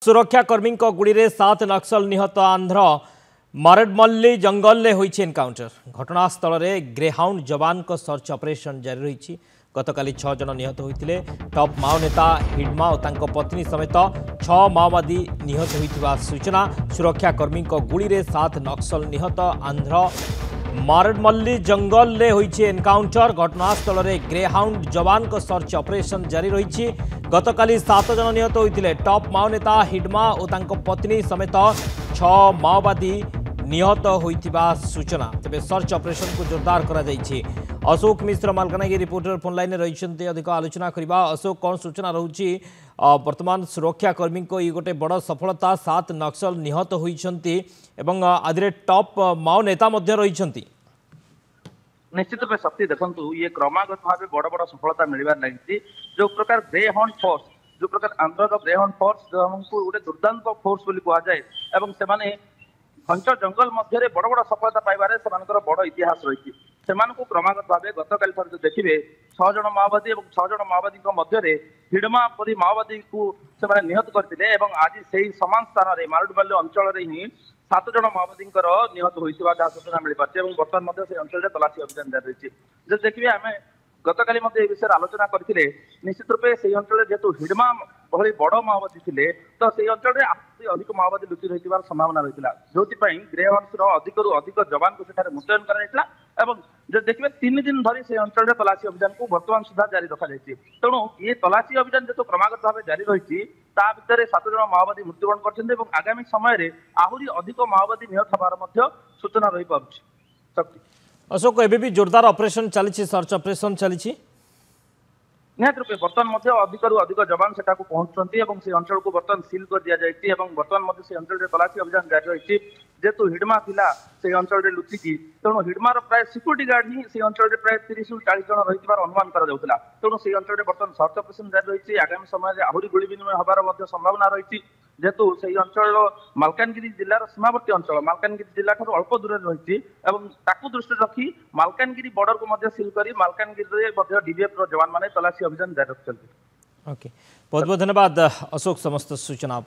सुरक्षाकर्मी गुड़ी में 7 नक्सल निहत आंध्र मारेडमल्ली जंगल में होइछि एनकाउंटर। घटनास्थल में ग्रेहाउंड जवान को सर्च ऑपरेशन जारी रही। गतकाली 6 जन निहत होते। टॉप माओ नेता हिडमा और तांको पत्नी समेत 6 माओवादी निहत होइथिबा सूचना। सुरक्षाकर्मी गुड़ी में 7 नक्सल निहत आंध्र मारेडमल्ली जंगल में होइछि एनकाउंटर। घटनास्थल में ग्रेहाउंड जवान को सर्च ऑपरेशन जारी रही। गतकाली 7 जन निहत होते। टॉप माओ नेता हिडमा और तांको पत्नी समेत 6 माओवादी निहत होइथिबा सूचना। तेज सर्च ऑपरेशन को जोरदार करा जाइछि। Ashok Mishra Malkangiri reporter phone line रही अधिक आलोचना करबा। अशोक कौन सूचना रहुछि वर्तमान सुरक्षाकर्मी को ये गोटे बड़ सफलता 7 नक्सल निहत होइछंती एवं आदिरे टॉप माओ नेता मध्य रहिछंती। निश्चित रूप शक्ति देखु ये क्रमागत भाव बड़ बड़ सफलता मिलबार लगी। जो प्रकार ग्रेहाउंड फोर्स जो प्रकार आंध्र ग्रेहाउंड फोर्स को गोटे दुर्दांत फोर्स बोली कहा जाए एवं से घंच जंगल मध्य बड़ बड़ सफलता पाइबार से बड़ इतिहास रही। क्रमागत भाव गतकाली जो देखिए 6 जन माओवादी और 6 जन माओवादी मध्य हिडमा परी माओवादी को से निहत करते। आज से समान स्थान में मारेडमल्ली अंचल ही 7 जन माओवादी निहत होता जहाँ सूचना मिल पार्टी। बर्तमान से अंचल तलाशी अभियान जारी रही। जो देखिए आम गतकाली विषय आलोचना करते। निश्चित रूपे से अंचल जेहेतु हिडमा भली बड़ माओवादी थे तो से अंचल अधिक माओवादी लुचि रही संभावना रही जो ग्रेहाउंड अधिक अधिक जवान को सेठारे मुतयन कर जो देखिए 3 दिन धरी से अंचल तलाशी अभियान को वर्तमान सुधा जारी रखा जाए। तेणु ये तलाशी अभियान जो क्रमागत भाव जारी रही भितर 7 जन माओवादी मृत्युवरण कर आगामी समय आहरी अधिक माओवादी निहत हबार सूचना रही पार्टी। अशोक एबे भी जोरदार ऑपरेशन चली सर्च ऑपरेशन चली निहत रूपे बर्तमान अधिक अधिक जवान सेटा को पहुंचती से अंचल को बर्तमान सील कर दि जाए। बर्तमान से अंचल तलाशी अभियान जारी रही जेहेतु हिडमा थिला से अंचल लुचिकी तेणु हिडमार प्राय सिक्यूरीटी गार्ड ही से अंचल प्राय 30 ରୁ 40 जन रही अनुमान करा। तेणु से अंचल बर्तमान सर्च ऑपरेशन जारी रही। आगामी समय आहरी गुली विनिमय हबार संभावना रही जेहेतु से अंचल मालकानगिरी जिलार सीमावर्ती अंचल मालकानगिरी जिला अल्प दूर रही दृष्टि रखी मालकानगिरी बॉर्डर को सील कर मालकानगिरी डीबीएफ जवान मैंने तलाशी अभियान जारी रखते। ओके बहुत बहुत धन्यवाद अशोक समस्त सूचना।